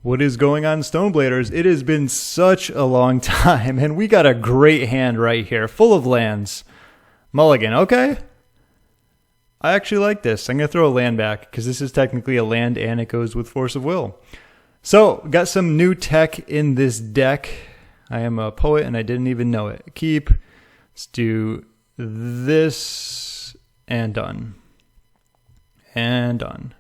What is going on, Stonebladers? It has been such a long time, and we got a great hand right here, full of lands. Mulligan, okay. I actually like this. I'm going to throw a land back, because this is technically a land, and it goes with Force of Will. So, got some new tech in this deck. I am a poet, and I didn't even know it. Keep. Let's do this, and done. And done.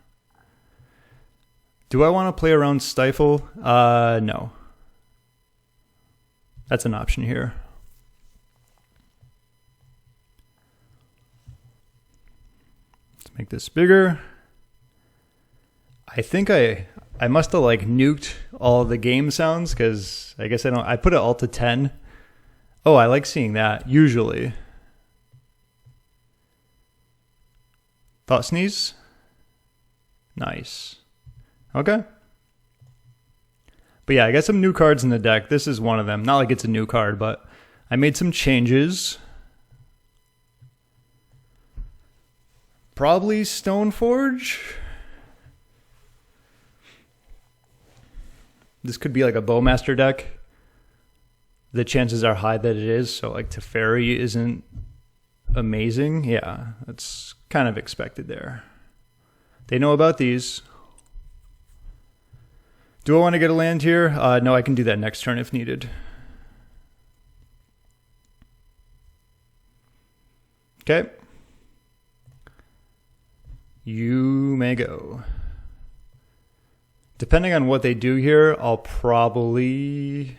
Do I want to play around Stifle? No. That's an option here. Let's make this bigger. I think I must have like nuked all the game sounds because I guess I put it all to 10. Oh, I like seeing that usually. Thoughtseize? Nice. Okay. But yeah, I got some new cards in the deck. This is one of them. Not like it's a new card, but I made some changes. Probably Stoneforge. This could be like a Bowmaster deck. The chances are high that it is. So like Teferi isn't amazing. Yeah, that's kind of expected there. They know about these. Do I want to get a land here? No, I can do that next turn if needed. Okay. You may go. Depending on what they do here, I'll probably...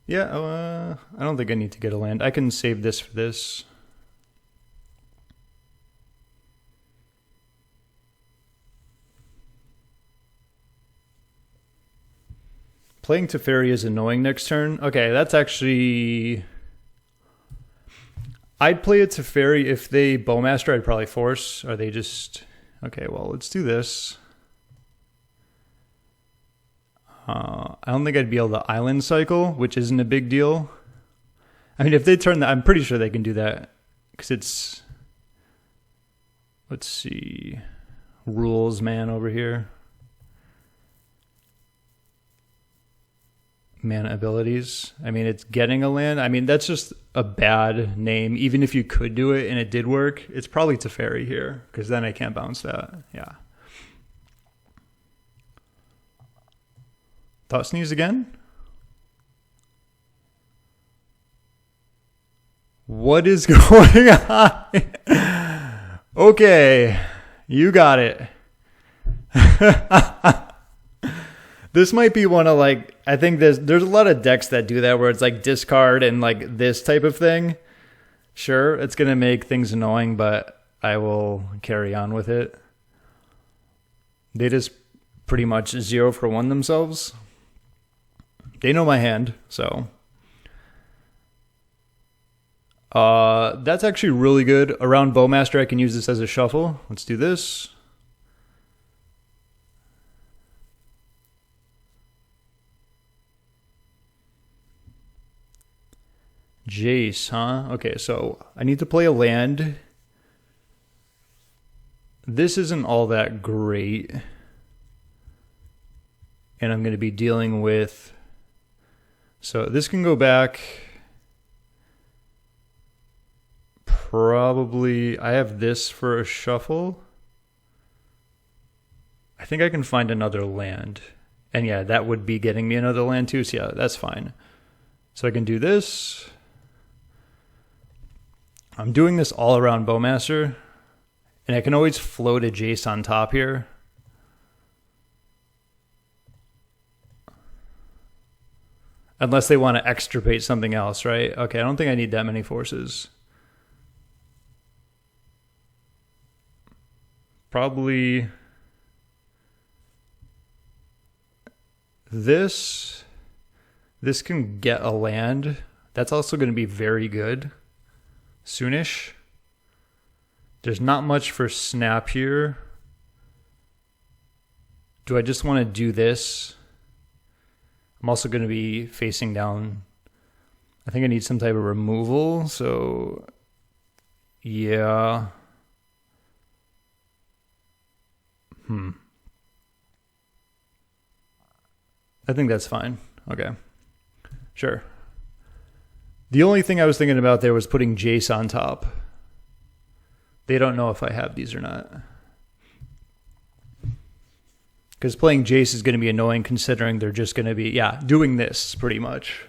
Yeah, I don't think I need to get a land. I can save this for this. Playing Teferi is annoying next turn. Okay, that's actually... I'd play a Teferi if they Bowmaster. I'd probably force. Or they just... Okay, well, let's do this. I don't think I'd be able to Island Cycle, which isn't a big deal. I mean, if they turn that... I'm pretty sure they can do that. Because it's... Let's see... Rules man over here. Mana abilities. I mean, it's getting a land. I mean, that's just a bad name. Even if you could do it and it did work, it's probably Teferi here because then I can't bounce that. Yeah. Thoughtseize again? What is going on? Okay, you got it. This might be one of like, I think there's a lot of decks that do that where it's like discard and like this type of thing. Sure, it's going to make things annoying, but I will carry on with it. They just pretty much 0 for 1 themselves. They know my hand, so. That's actually really good. Around Bowmaster, I can use this as a shuffle. Let's do this. Jace, huh? Okay, so I need to play a land. This isn't all that great. And I'm going to be dealing with... So this can go back. Probably... I have this for a shuffle. I think I can find another land. And yeah, that would be getting me another land too. So yeah, that's fine. So I can do this. I'm doing this all around Bowmaster, and I can always float a Jace on top here. Unless they want to extirpate something else, right? Okay, I don't think I need that many forces. Probably this. This can get a land. That's also going to be very good. Soonish. There's not much for snap here. Do I just want to do this? I'm also going to be facing down. I think I need some type of removal. So, yeah. I think that's fine. Okay. Sure. The only thing I was thinking about there was putting Jace on top. They don't know if I have these or not. Because playing Jace is going to be annoying considering they're just going to be, doing this pretty much.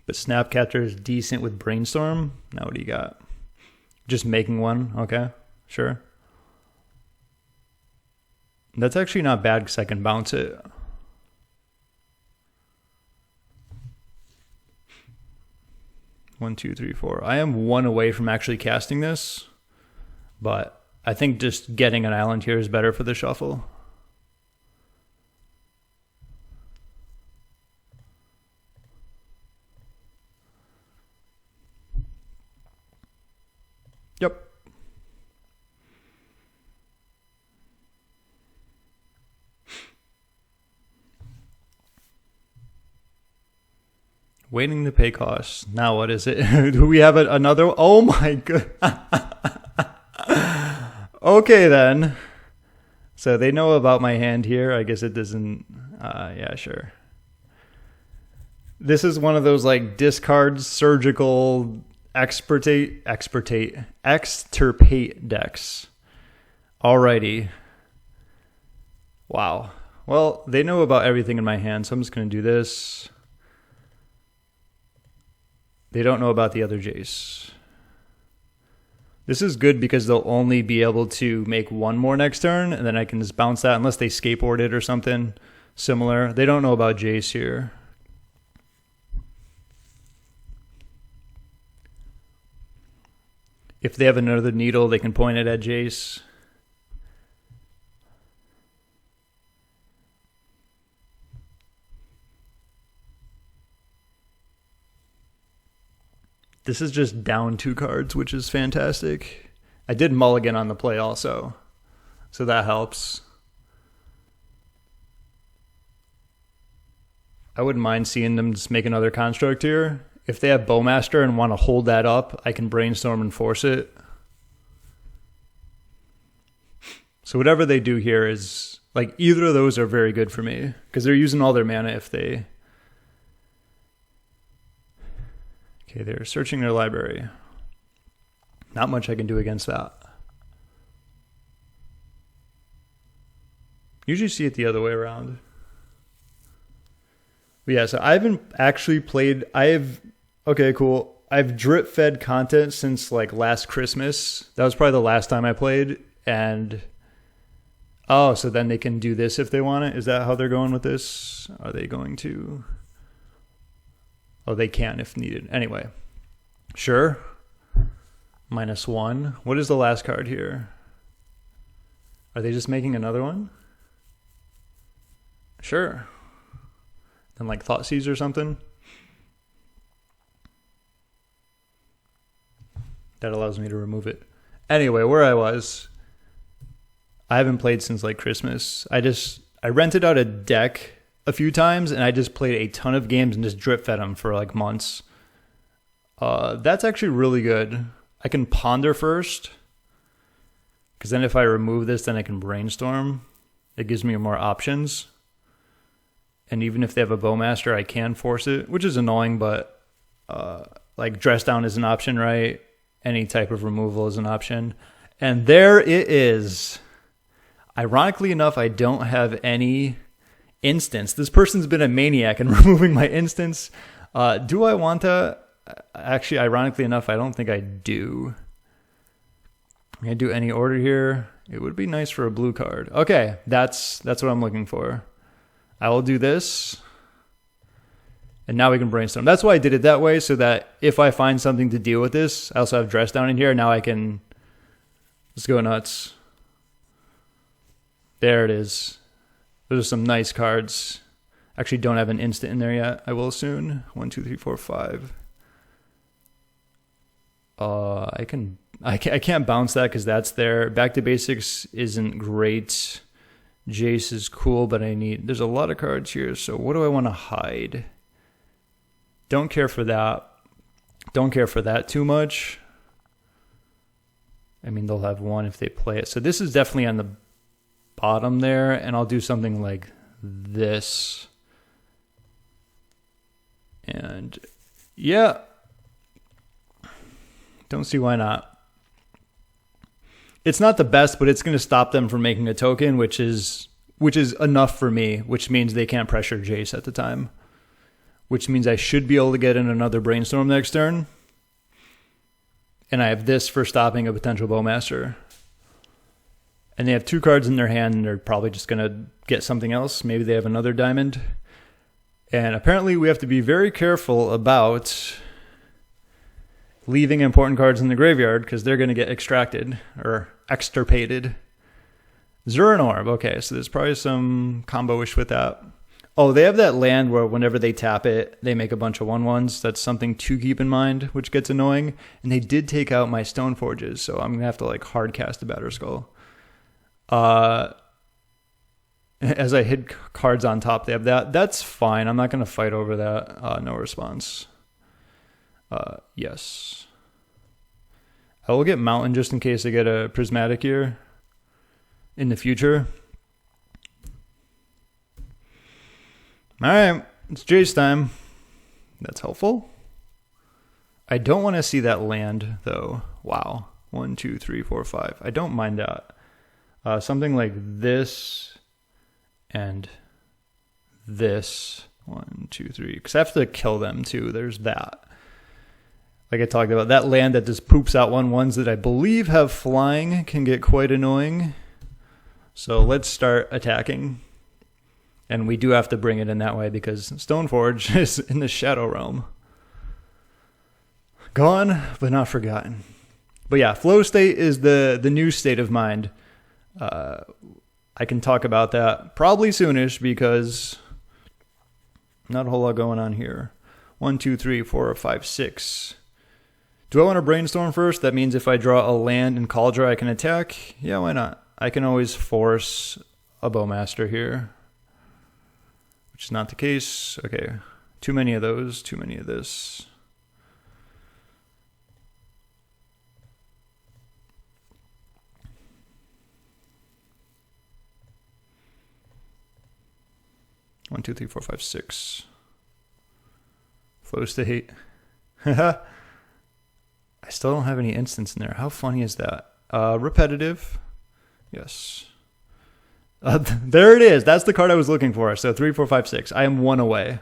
But Snapcaster is decent with Brainstorm. Now what do you got? Just making one. Okay, sure. That's actually not bad because I can bounce it. One, two, three, four. I am one away from actually casting this, but I think just getting an island here is better for the shuffle. Yep. Waiting to pay costs. Now what is it? Do we have another? Oh my god. Okay then. So they know about my hand here. I guess it doesn't. Yeah, sure. This is one of those like discard surgical extirpate decks. Alrighty. Wow. Well, they know about everything in my hand, so I'm just going to do this. They don't know about the other Jace. This is good because they'll only be able to make one more next turn, and then I can just bounce that unless they skateboard it or something similar. They don't know about Jace here. If they have another needle, they can point it at Jace. This is just down 2 cards, which is fantastic. I did mulligan on the play also, so that helps. I wouldn't mind seeing them just make another construct here. If they have Bowmaster and want to hold that up, I can Brainstorm and force it. So whatever they do here is, like, either of those are very good for me, because they're using all their mana if they... Okay, they're searching their library. Not much I can do against that. Usually see it the other way around. But yeah, so I haven't actually played... Okay, cool. I've drip-fed content since, like, last Christmas. That was probably the last time I played. And... Oh, so then they can do this if they want it? Is that how they're going with this? Are they going to... Oh, they can if needed. Anyway. Sure. -1. What is the last card here? Are they just making another one? Sure. Then like Thoughtseize or something? That allows me to remove it. Anyway, where I was... I haven't played since like Christmas. I rented out a deck a few times, and I just played a ton of games and just drip fed them for like months. That's actually really good. I can ponder first, because then if I remove this, then I can Brainstorm. It gives me more options. And even if they have a Bowmaster, I can force it, which is annoying, but like Dress Down is an option, right? Any type of removal is an option. And there it is. Ironically enough, I don't have any instance. This person's been a maniac in removing my instance. Do I want to? Actually, ironically enough, I don't think I do. Can I do any order here? It would be nice for a blue card. Okay, that's what I'm looking for. I will do this. And now we can Brainstorm. That's why I did it that way, so that if I find something to deal with this, I also have Dress Down in here. Now I can just go nuts. There it is. Those are some nice cards. Actually don't have an instant in there yet. I will soon. 1, 2, 3, 4, 5. I can't bounce that because that's there. Back to Basics isn't great. Jace is cool, but there's a lot of cards here. So what do I want to hide? Don't care for that. Don't care for that too much. I mean, they'll have one if they play it. So this is definitely on the bottom there, and I'll do something like this. And yeah, don't see why not. It's not the best, but it's going to stop them from making a token, which is enough for me, which means they can't pressure Jace at the time, which means I should be able to get in another Brainstorm next turn. And I have this for stopping a potential Bowmaster. And they have 2 cards in their hand, and they're probably just going to get something else. Maybe they have another diamond. And apparently we have to be very careful about leaving important cards in the graveyard because they're going to get extracted or extirpated. Zuran Orb. Okay, so there's probably some combo-ish with that. Oh, they have that land where whenever they tap it, they make a bunch of 1/1s. That's something to keep in mind, which gets annoying. And they did take out my Stoneforges, so I'm going to have to like hard cast a Batterskull. As I hit cards on top, they have that. That's fine. I'm not going to fight over that. No response. Yes. I will get Mountain just in case I get a Prismatic here in the future. All right, it's Jace time. That's helpful. I don't want to see that land, though. Wow. 1, 2, 3, 4, 5. I don't mind that. Something like this and this. 1, 2, 3. Because I have to kill them, too. There's that. Like I talked about, that land that just poops out 1/1s that I believe have flying can get quite annoying. So let's start attacking. And we do have to bring it in that way because Stoneforge is in the Shadow Realm. Gone, but not forgotten. But yeah, flow state is the new state of mind. I can talk about that probably soonish because not a whole lot going on here. 1, 2, 3, 4, 5, 6. Do I want to Brainstorm first? That means if I draw a land in Kaldra, I can attack. Yeah, why not? I can always force a Bowmaster here, which is not the case. Okay, too many of those, too many of this. One, two, three, four, five, 6. Flow state. I still don't have any instants in there. How funny is that? Repetitive. Yes. There it is. That's the card I was looking for. So 3, 4, 5, 6. I am 1 away.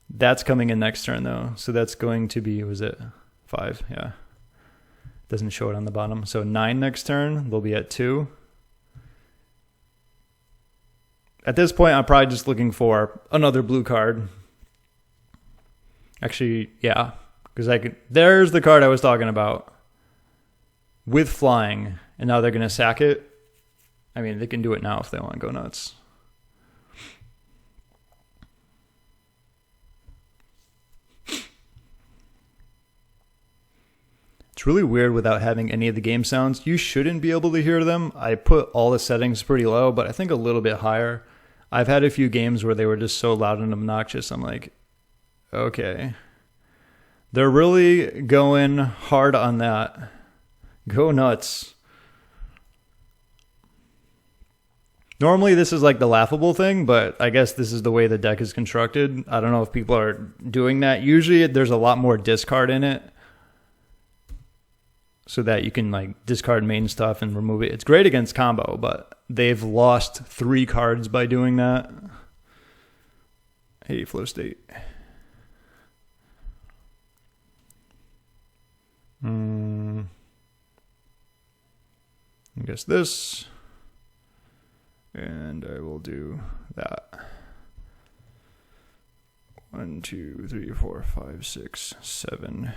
That's coming in next turn, though. So that's going to be, was it 5? Yeah. Doesn't show it on the bottom. So 9 next turn. They'll be at 2. At this point, I'm probably just looking for another blue card. Actually, yeah. Because I could. There's the card I was talking about. With flying. And now they're going to sack it. I mean, they can do it now if they want to go nuts. It's really weird without having any of the game sounds. You shouldn't be able to hear them. I put all the settings pretty low, but I think a little bit higher. I've had a few games where they were just so loud and obnoxious. I'm like, okay. They're really going hard on that. Go nuts. Normally this is like the laughable thing, but I guess this is the way the deck is constructed. I don't know if people are doing that. Usually there's a lot more discard in it so that you can like discard main stuff and remove it. It's great against combo, but they've lost 3 cards by doing that. Hey, flow state. I guess this. And I will do that. 1, 2, 3, 4, 5, 6, 7.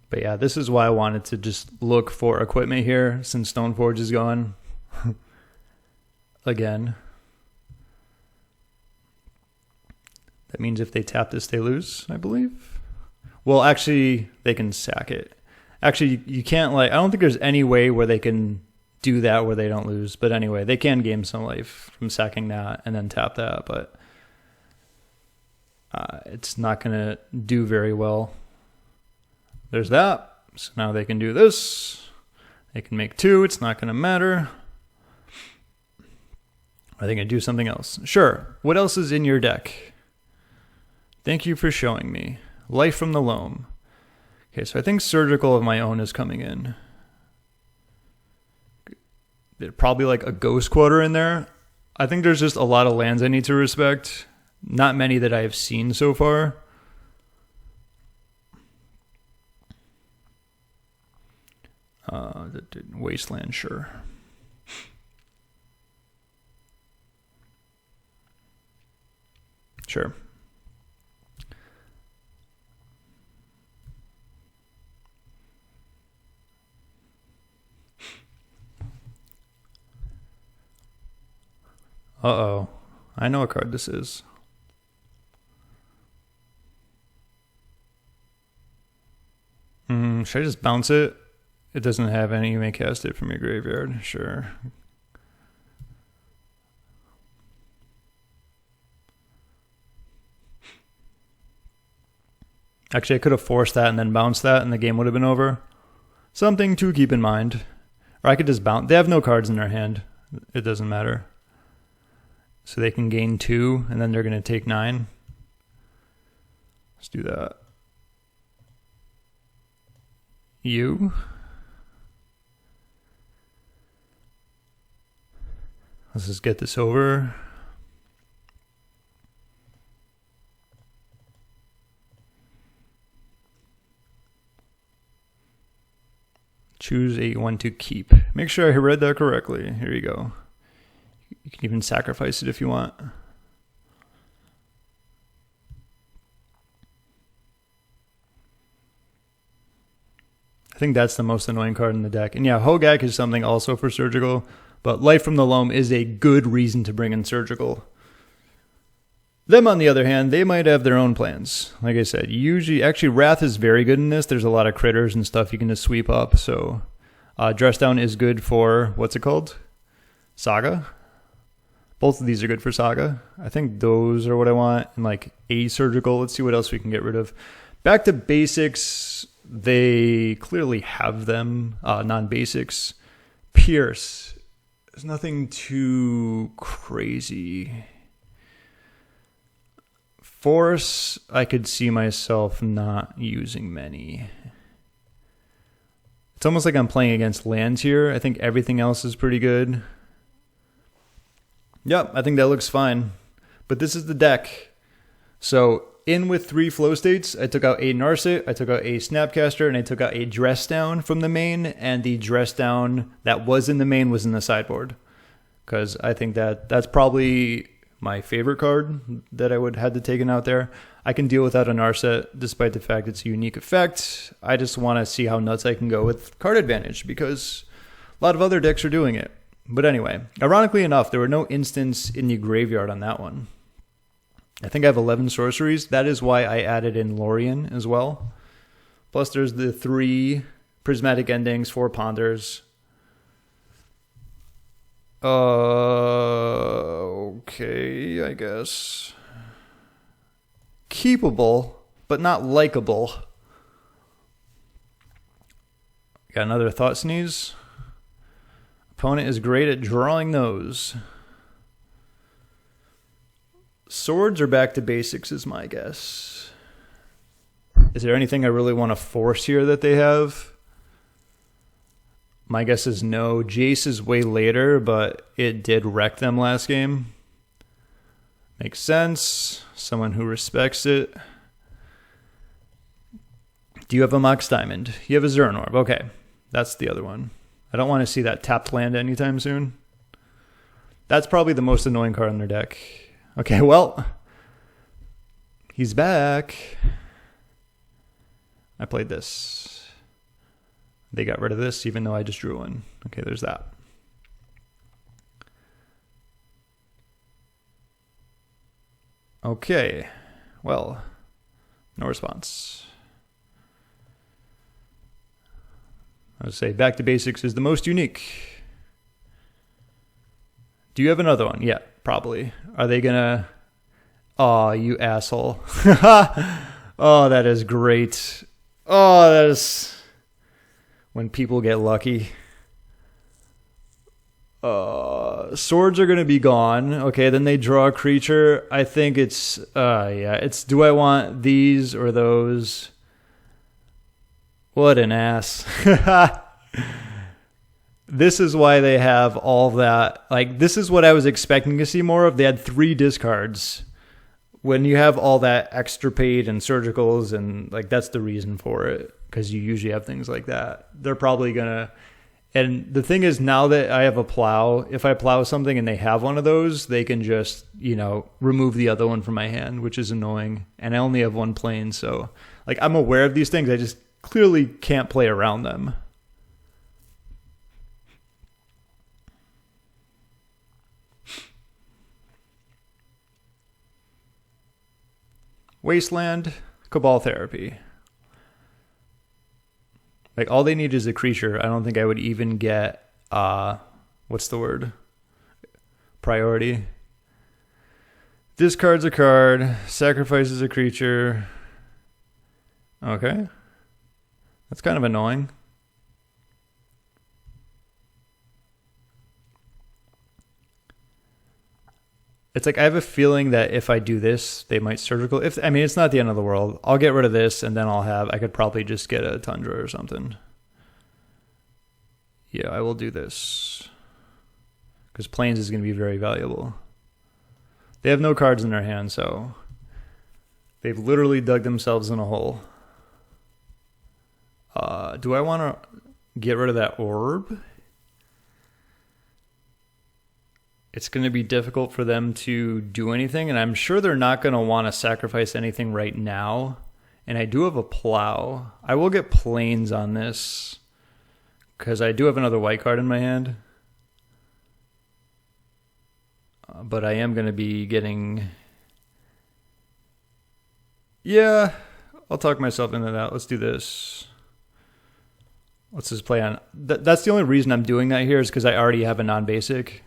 But yeah, this is why I wanted to just look for equipment here since Stoneforge is gone. Again. That means if they tap this, they lose, I believe. Well, actually, they can sack it. Actually, you can't, like, I don't think there's any way where they can do that where they don't lose. But anyway, they can game some life from sacking that and then tap that. But it's not going to do very well. There's that. So now they can do this. They can make 2. It's not going to matter. Are they going to do something else? Sure. What else is in your deck? Thank you for showing me. Life from the Loam. Okay, so I think Surgical of my own is coming in. There's probably like a Ghost Quarter in there. I think there's just a lot of lands I need to respect. Not many that I have seen so far. Wasteland, sure. Sure. Uh-oh. I know what card this is. Should I just bounce it? It doesn't have any. You may cast it from your graveyard. Sure. Actually, I could have forced that and then bounced that and the game would have been over. Something to keep in mind. Or I could just bounce. They have no cards in their hand. It doesn't matter. So they can gain 2 and then they're going to take 9. Let's do that. Let's just get this over. Choose a one to keep. Make sure I read that correctly. Here you go. You can even sacrifice it if you want. I think that's the most annoying card in the deck. And yeah, Hogak is something also for Surgical, but Life from the Loam is a good reason to bring in Surgical. Them, on the other hand, they might have their own plans. Like I said, actually Wrath is very good in this. There's a lot of critters and stuff you can just sweep up. So Dress Down is good for, what's it called? Saga? Both of these are good for Saga. I think those are what I want. And like a Surgical. Let's see what else we can get rid of. Back to basics. They clearly have them. Non-basics. Pierce. There's nothing too crazy. Force, I could see myself not using many. It's almost like I'm playing against lands here. I think everything else is pretty good. Yep, I think that looks fine. But this is the deck. So in with 3 flow states, I took out a Narset, I took out a Snapcaster, and I took out a Dress Down from the main, and the Dress Down that was in the main was in the sideboard. Because I think that's probably my favorite card that I would have to taken out there. I can deal without a Narset, despite the fact it's a unique effect. I just want to see how nuts I can go with card advantage, because a lot of other decks are doing it. But anyway, ironically enough, there were no instants in the graveyard on that one. I think I have 11 sorceries. That is why I added in Lorien as well. Plus there's the 3 Prismatic Endings, 4 Ponders. Okay, I guess. Keepable, but not likable. Got another Thoughtseize. Opponent is great at drawing those. Swords are back to basics is my guess. Is there anything I really want to force here that they have? My guess is no. Jace is way later, but it did wreck them last game. Makes sense. Someone who respects it. Do you have a Mox Diamond? You have a Zernorb. Okay, that's the other one. I don't want to see that tapped land anytime soon. That's probably the most annoying card in their deck. Okay, well, he's back. I played this. They got rid of this, even though I just drew one. Okay, there's that. Okay, well, no response. I would say back to basics is the most unique. Do you have another one? Yeah, probably. Are they gonna... Oh, you asshole. Oh, that is great. Oh, that is when people get lucky. Swords are going to be gone. Okay, then they draw a creature. I think it's, do I want these or those? What an ass. This is why they have all that. Like, this is what I was expecting to see more of. They had 3 discards. When you have all that extirpate and surgicals, and like, that's the reason for it, because you usually have things like that. They're probably going to, and the thing is, now that I have a plow, if I plow something and they have one of those, they can just, remove the other one from my hand, which is annoying. And I only have 1 plane, so like, I'm aware of these things. I just clearly can't play around them. Wasteland, Cabal Therapy. Like, all they need is a creature. I don't think I would even get, what's the word? Priority. Discards a card, sacrifices a creature. Okay. That's kind of annoying. It's like, I have a feeling that if I do this, they might surgical. It's not the end of the world. I'll get rid of this, and then I could probably just get a Tundra or something. Yeah, I will do this. Because Plains is going to be very valuable. They have no cards in their hand, so they've literally dug themselves in a hole. Do I want to get rid of that orb? It's going to be difficult for them to do anything, and I'm sure they're not going to want to sacrifice anything right now. And I do have a plow. I will get Plains on this, because I do have another white card in my hand. But I am going to be getting... Yeah, I'll talk myself into that. Let's do this. Let's just play on... That's the only reason I'm doing that here, is because I already have a non-basic.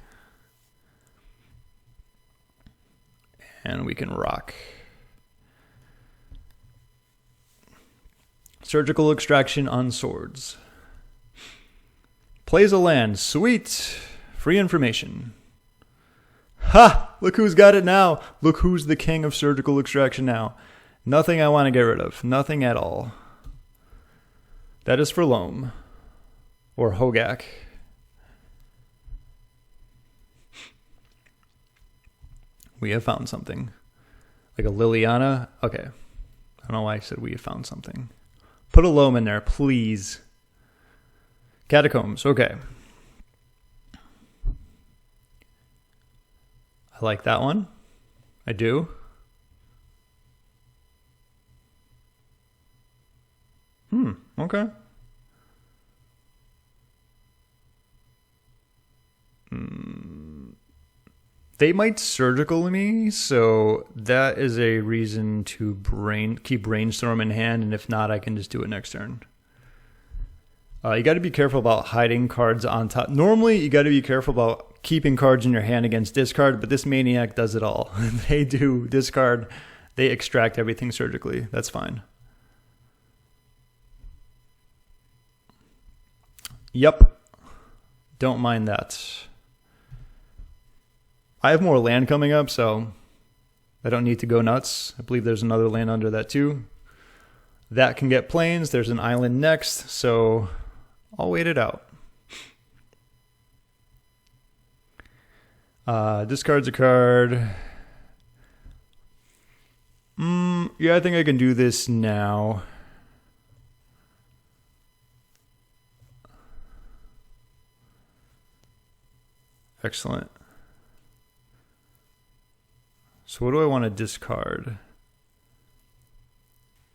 And we can rock. Surgical Extraction on Swords. Plays a land. Sweet. Free information. Ha! Look who's got it now. Look who's the king of Surgical Extraction now. Nothing I want to get rid of. Nothing at all. That is for Loam. Or Hogak. We have found something. Like a Liliana? Okay. I don't know why I said we have found something. Put a Loam in there, please. Catacombs. Okay. I like that one. I do. Okay. They might surgical me, so that is a reason to keep Brainstorm in hand, and if not, I can just do it next turn. You got to be careful about hiding cards on top. Normally, you got to be careful about keeping cards in your hand against discard, but this Maniac does it all. They do discard, they extract everything surgically. That's fine. Yep. Don't mind that. I have more land coming up, so I don't need to go nuts. I believe there's another land under that too. That can get Plains. There's an island next, so I'll wait it out. Discards a card. Yeah, I think I can do this now. Excellent. So what do I want to discard?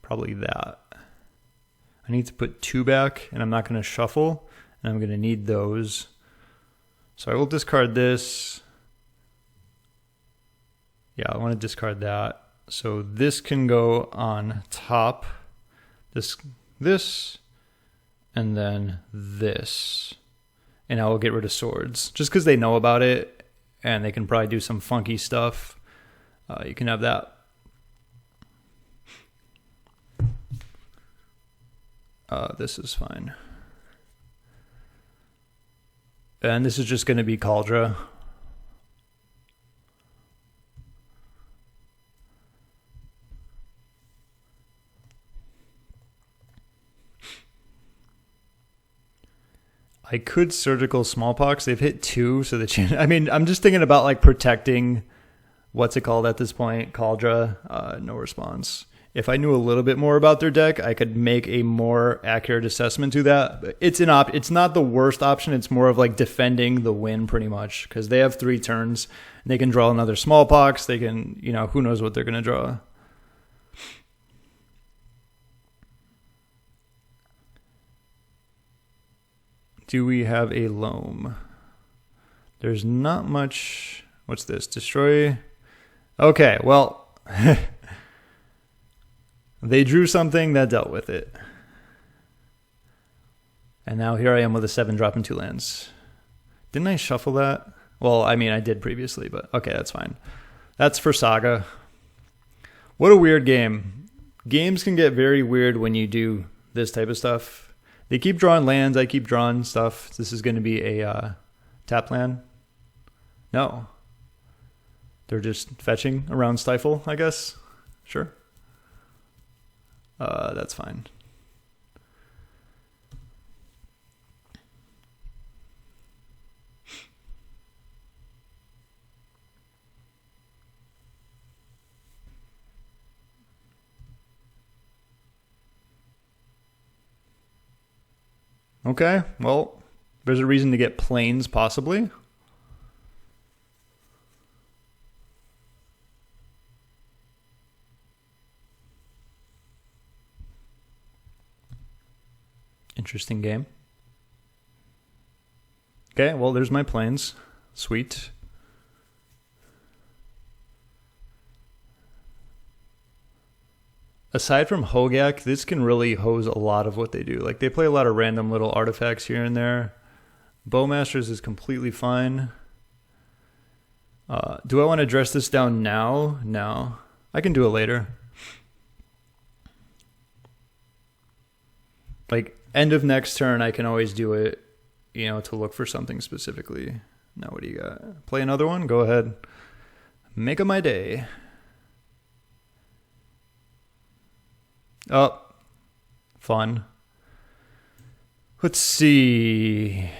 Probably that. I need to put 2 back, and I'm not going to shuffle, and I'm going to need those. So I will discard this. Yeah, I want to discard that. So this can go on top. This, and then this. And I will get rid of swords. Just because they know about it, and they can probably do some funky stuff. You can have that. This is fine. And this is just going to be Kaldra. I could surgical smallpox. They've hit 2, so the chance. I mean, I'm just thinking about like protecting. What's it called at this point? Kaldra. No response. If I knew a little bit more about their deck, I could make a more accurate assessment to that. But it's it's not the worst option. It's more of like defending the win pretty much because they have 3 turns. And they can draw another smallpox. They can, you know, who knows what they're gonna draw. Do we have a loam? There's not much. What's this? Destroy. Okay, well, they drew something that dealt with it. And now here I am with a 7-drop and 2 lands. Didn't I shuffle that? Well, I mean, I did previously, but okay, that's fine. That's for Saga. What a weird game. Games can get very weird when you do this type of stuff. They keep drawing lands. I keep drawing stuff. This is going to be a tap land. No. They're just fetching around Stifle, I guess. Sure. That's fine. Okay, well, there's a reason to get planes, possibly. Interesting game. Okay, well, there's my planes. Sweet. Aside from Hogak, this can really hose a lot of what they do. Like, they play a lot of random little artifacts here and there. Bowmasters is completely fine. Do I want to dress this down now? No. I can do it later. Like, end of next turn, I can always do it, you know, to look for something specifically. Now, what do you got? Play another one? Go ahead. Make 'em my day. Oh, fun. Let's see.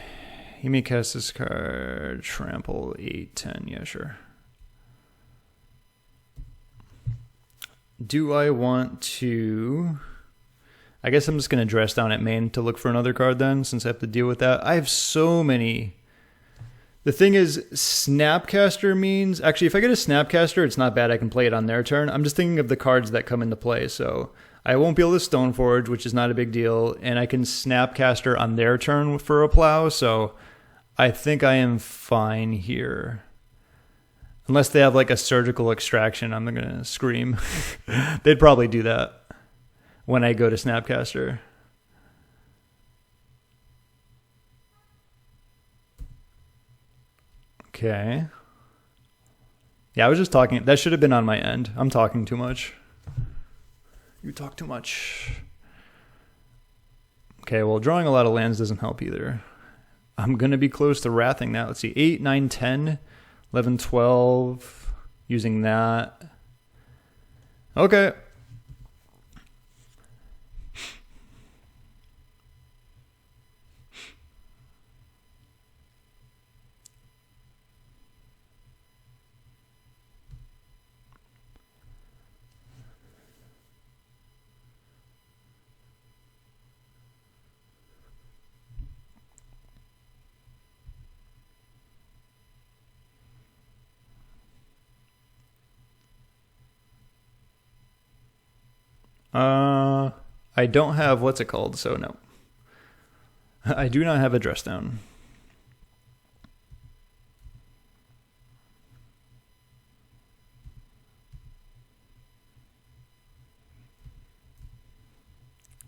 You may cast this card. Trample 8, 10. Yeah, sure. Do I want to... I guess I'm just going to dress down at main to look for another card then, since I have to deal with that. I have so many. The thing is, Snapcaster means... Actually, if I get a Snapcaster, it's not bad. I can play it on their turn. I'm just thinking of the cards that come into play, so... I won't be able to Stoneforge, which is not a big deal, and I can Snapcaster on their turn for a plow, so I think I am fine here. Unless they have like a surgical extraction, I'm going to scream. They'd probably do that when I go to Snapcaster. Okay. Yeah, I was just talking. That should have been on my end. I'm talking too much. You talk too much. Okay, well, drawing a lot of lands doesn't help either. I'm going to be close to wrathing that. Let's see, 8, 9, 10, 11, 12, using that. Okay. I don't have, what's it called, so no. I do not have a dress down.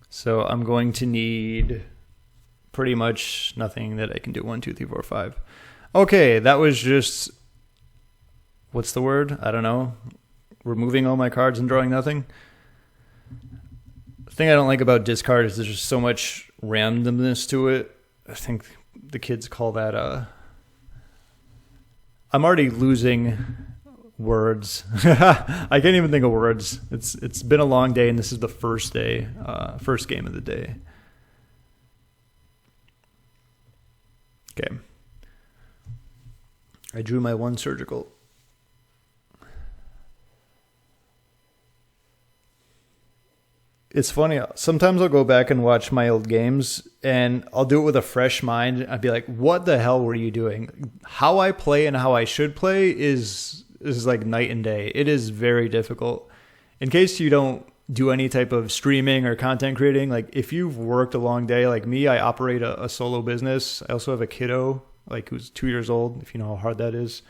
So I'm going to need pretty much nothing that I can do. 1, 2, 3, 4, 5. Okay, that was just, what's the word? I don't know. removing all my cards and drawing nothing. The thing I don't like about discard is there's just so much randomness to it. I think the kids call that I'm already losing words. I can't even think of words. It's been a long day, and this is the first game of the day. Okay. I drew my one surgical. It's funny. Sometimes I'll go back and watch my old games, and I'll do it with a fresh mind. I'd be like, what the hell were you doing? How I play and how I should play is like night and day. It is very difficult. In case you don't do any type of streaming or content creating, like if you've worked a long day like me, I operate a solo business. I also have a kiddo, like who's 2 years old, if you know how hard that is.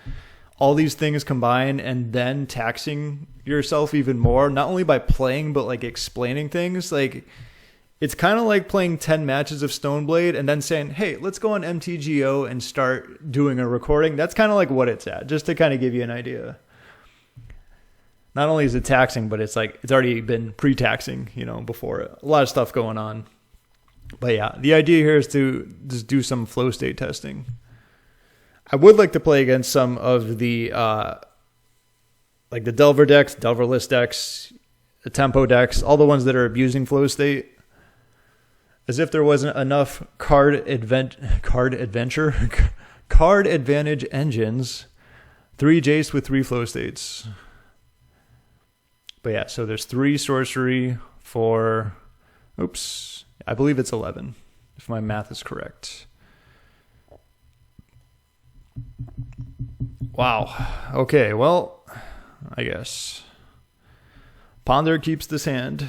All these things combined, and then taxing yourself even more, not only by playing, but like explaining things. Like it's kind of like playing 10 matches of Stoneblade and then saying, hey, let's go on MTGO and start doing a recording. That's kind of like what it's at, just to kind of give you an idea. Not only is it taxing, but it's like it's already been pre-taxing, before it. A lot of stuff going on. But yeah, the idea here is to just do some flow state testing. I would like to play against some of the like the Delver decks, Delverless decks, the Tempo decks, all the ones that are abusing flow state. As if there wasn't enough card advantage engines. 3 Jace with 3 flow states. But yeah, so there's 3 sorcery for, I believe it's 11, if my math is correct. Wow. Okay, well, I guess. Ponder keeps this hand.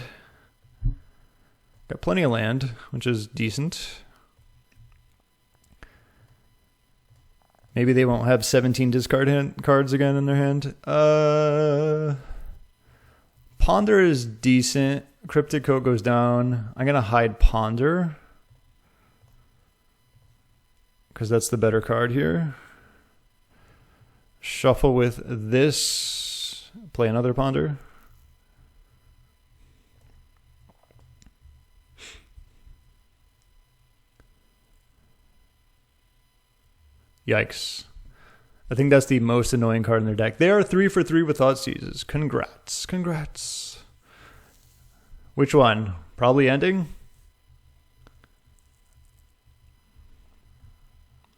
Got plenty of land, which is decent. Maybe they won't have 17 discard cards again in their hand. Ponder is decent. Cryptic Coat goes down. I'm going to hide Ponder, because that's the better card here. Shuffle with this. Play another Ponder. Yikes. I think that's the most annoying card in their deck. They are 3 for 3 with Thoughtseizes. Congrats. Which one? Probably Ending?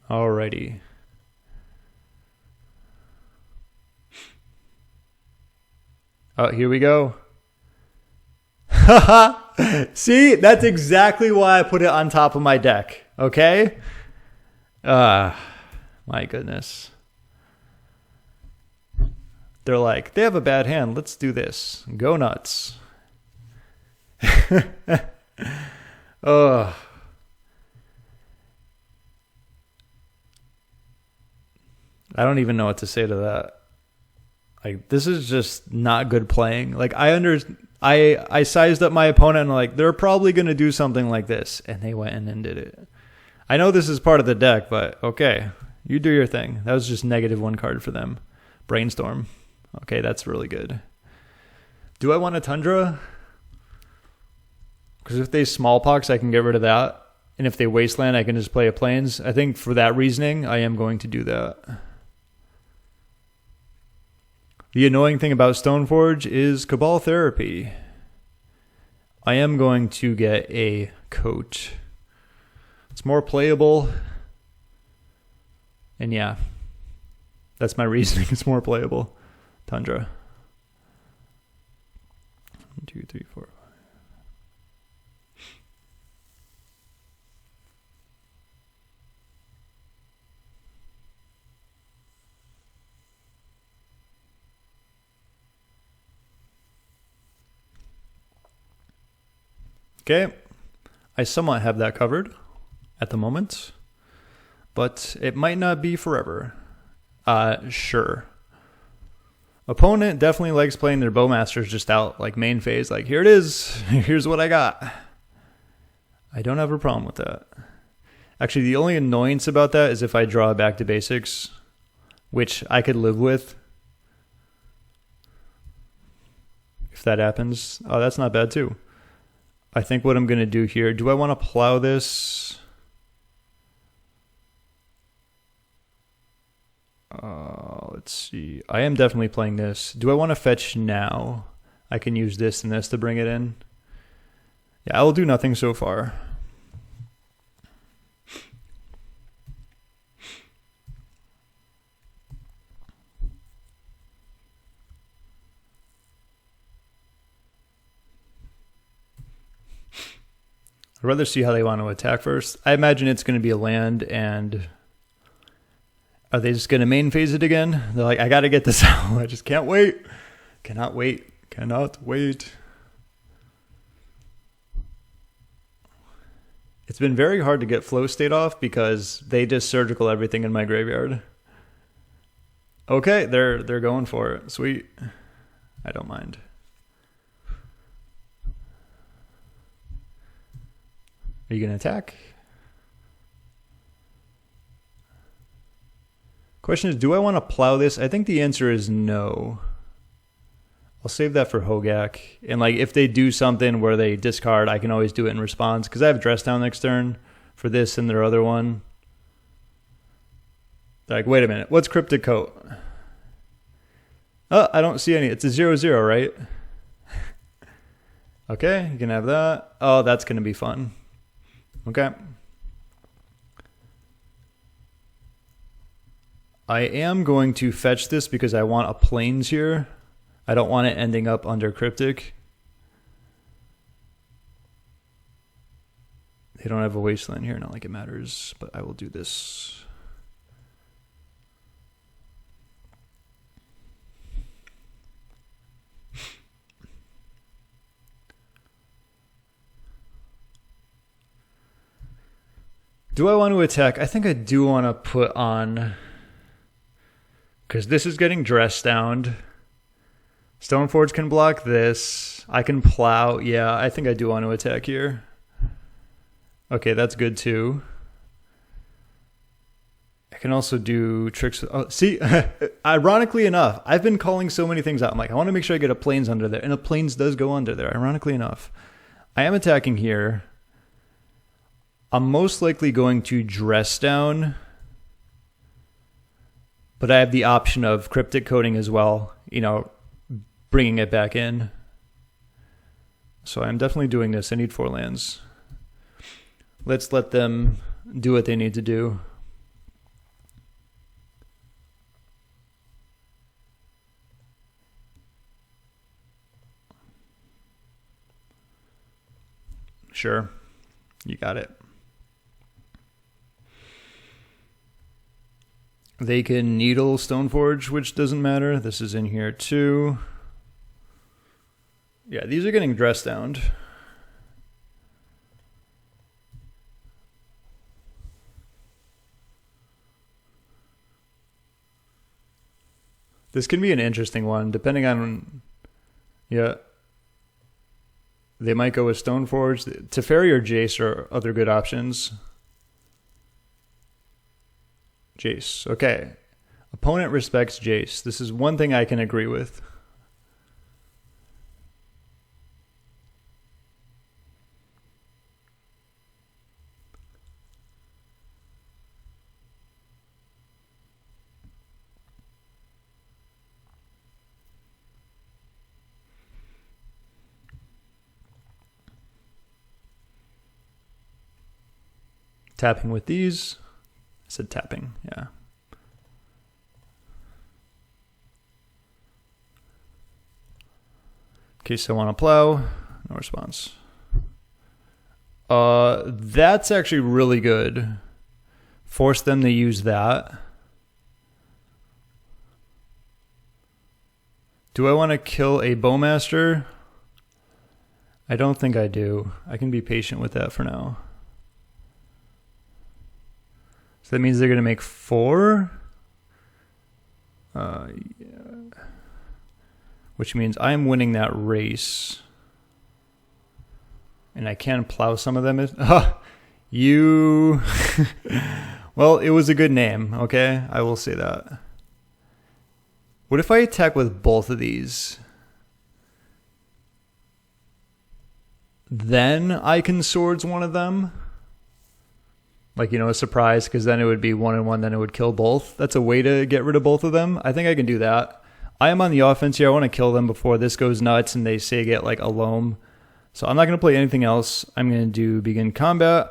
Alrighty. Oh, here we go. See, that's exactly why I put it on top of my deck. Okay? My goodness. They're like, they have a bad hand. Let's do this. Go nuts. Oh. I don't even know what to say to that. Like, this is just not good playing. Like, I sized up my opponent and like, they're probably going to do something like this. And they went in and did it. I know this is part of the deck, but okay. You do your thing. That was just -1 card for them. Brainstorm. Okay, that's really good. Do I want a Tundra? Because if they Smallpox, I can get rid of that. And if they Wasteland, I can just play a Plains. I think for that reasoning, I am going to do that. The annoying thing about Stoneforge is Cabal Therapy. I am going to get a coat. It's more playable. And yeah, that's my reasoning. It's more playable. Tundra. 1, 2, 3, 4, 5. Okay, I somewhat have that covered at the moment, but it might not be forever. Sure. Opponent definitely likes playing their Bowmasters just out, like main phase, like here it is, here's what I got. I don't have a problem with that. Actually, the only annoyance about that is if I draw back to basics, which I could live with. if that happens. Oh, that's not bad too. I think what I'm going to do here, do I want to plow this? Let's see. I am definitely playing this. Do I want to fetch now? I can use this and this to bring it in. Yeah, I will do nothing so far. I'd rather see how they want to attack first. I imagine it's going to be a land, and are they just going to main phase it again? They're like, I got to get this out. I just can't wait. Cannot wait. Cannot wait. It's been very hard to get flow state off because they just surgical everything in my graveyard. Okay, they're going for it. Sweet. I don't mind. Are you going to attack? Question is, do I want to plow this? I think the answer is no. I'll save that for Hogak. And like, if they do something where they discard, I can always do it in response. Because I have Dress Down next turn for this and their other one. They're like, wait a minute. What's Cryptic Coat? Oh, I don't see any. It's a 0/0, right? Okay, you can have that. Oh, that's going to be fun. Okay. I am going to fetch this because I want a plains here. I don't want it ending up under Cryptic. They don't have a wasteland here, not like it matters, but I will do this. Do I want to attack? I think I do want to put on, because this is getting dressed down. Stoneforge can block this. I can plow. Yeah, I think I do want to attack here. Okay, that's good too. I can also do tricks. Oh, see, ironically enough, I've been calling so many things out. I'm like, I want to make sure I get a plains under there. And a plains does go under there, ironically enough. I am attacking here. I'm most likely going to dress down, but I have the option of Cryptic Coating as well, you know, bringing it back in. So I'm definitely doing this. I need 4 lands. Let's let them do what they need to do. Sure, you got it. They can needle Stoneforge, which doesn't matter. This is in here too. Yeah, these are getting dressed down. This can be an interesting one, depending on... Yeah. They might go with Stoneforge. Teferi or Jace are other good options. Jace. Okay. Opponent respects Jace. This is one thing I can agree with. Tapping with these. I said tapping, yeah. In case I want to plow, no response. That's actually really good. Force them to use that. Do I want to kill a Bowmaster? I don't think I do. I can be patient with that for now. So that means they're going to make 4. Yeah. Which means I'm winning that race. And I can plow some of them. You... Well, it was a good name, okay? I will say that. What if I attack with both of these? then I can swords one of them. Like, you know, a surprise, because then it would be 1-1, then it would kill both. That's a way to get rid of both of them. I think I can do that. I am on the offense here. I want to kill them before this goes nuts and they say get like a loam. So I'm not going to play anything else. I'm going to do begin combat.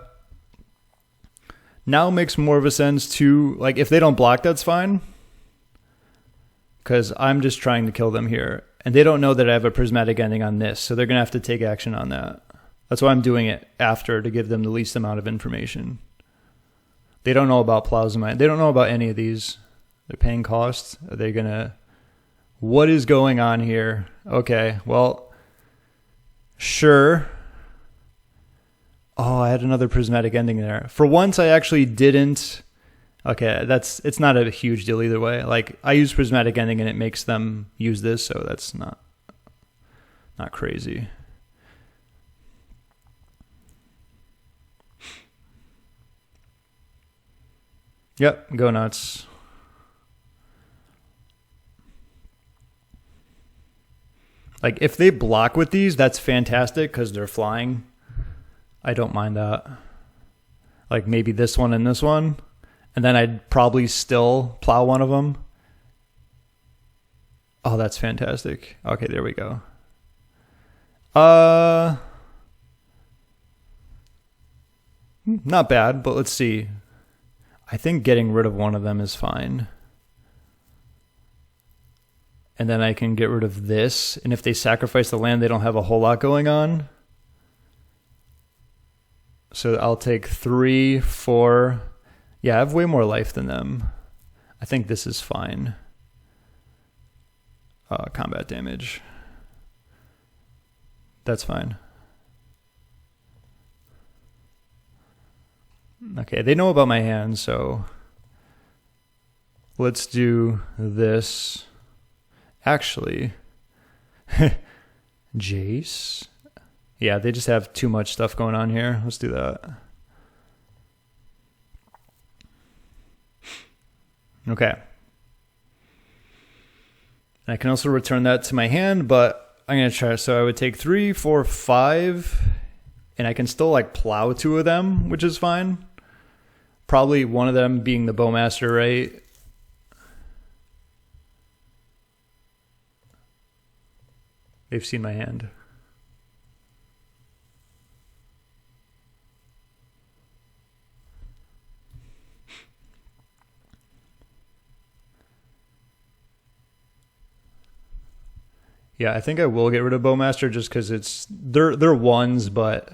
Now makes more of a sense to, like, if they don't block, that's fine. Because I'm just trying to kill them here. And they don't know that I have a Prismatic Ending on this, so they're going to have to take action on that. That's why I'm doing it after, to give them the least amount of information. They don't know about Plowshares. They don't know about any of these. They're paying costs. Are they going to... What is going on here? Okay, well, sure. Oh, I had another Prismatic Ending there. For once, I actually didn't... Okay, it's not a huge deal either way. Like, I use Prismatic Ending and it makes them use this, so that's not crazy. Yep, go nuts. Like, if they block with these, that's fantastic because they're flying. I don't mind that. Like, maybe this one and this one. And then I'd probably still plow one of them. Oh, that's fantastic. Okay, there we go. Not bad, but let's see. I think getting rid of one of them is fine. And then I can get rid of this. And if they sacrifice the land, they don't have a whole lot going on. So I'll take 3, 4... Yeah, I have way more life than them. I think this is fine. Combat damage. That's fine. Okay, they know about my hand, so... Let's do this. Actually... Jace? Yeah, they just have too much stuff going on here. Let's do that. Okay. I can also return that to my hand, but I'm going to try. So I would take 3, 4, 5, and I can still like plow 2 of them, which is fine. Probably one of them being the Bowmaster, right? They've seen my hand. Yeah, I think I will get rid of Bowmaster just because they're ones, but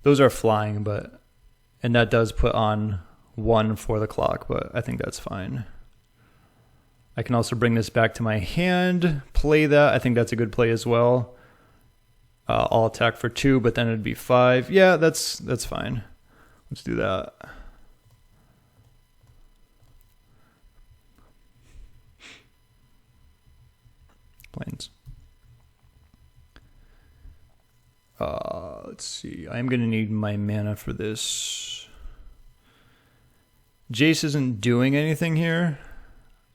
those are flying, and that does put on 1 for the clock, but I think that's fine. I can also bring this back to my hand, play that. I think that's a good play as well. I'll attack for 2, but then it'd be 5. Yeah, that's fine. Let's do that. Planes. Let's see. I'm going to need my mana for this. Jace isn't doing anything here.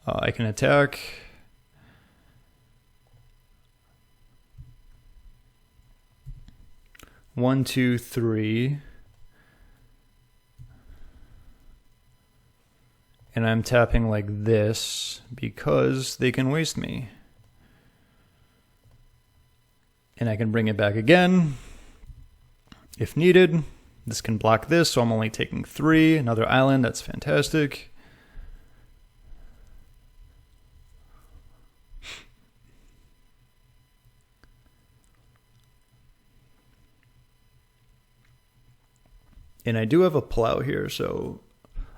I can attack. One, 2, 3. And I'm tapping like this because they can waste me. And I can bring it back again if needed. This can block this, so I'm only taking 3. Another island, that's fantastic. And I do have a plow here, so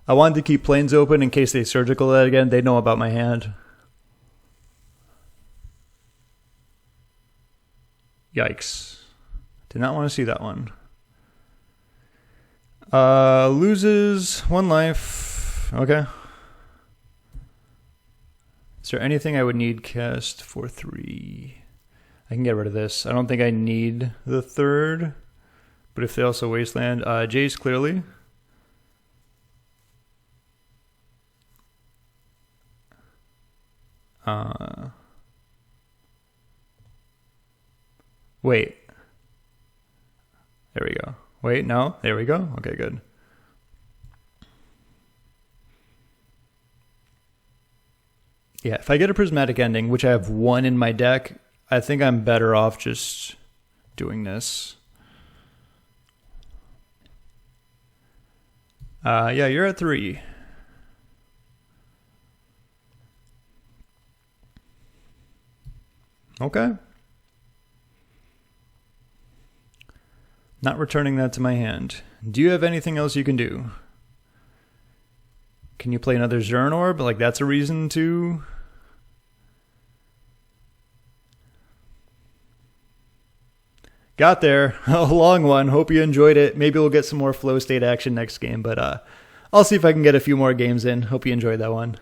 I wanted to keep planes open in case they surgical that again. They know about my hand. Yikes. Did not want to see that one. Loses 1 life. Okay. Is there anything I would need cast for 3? I can get rid of this. I don't think I need the 3rd. But if they also wasteland, Jace clearly. Wait. Wait, no. There we go. Okay, good. Yeah, if I get a Prismatic Ending, which I have one in my deck, I think I'm better off just doing this. Yeah, you're at 3. Okay. Not returning that to my hand. Do you have anything else you can do? Can you play another Zern Orb? Like, that's a reason to... Got there. A long one. Hope you enjoyed it. Maybe we'll get some more flow state action next game, but I'll see if I can get a few more games in. Hope you enjoyed that one.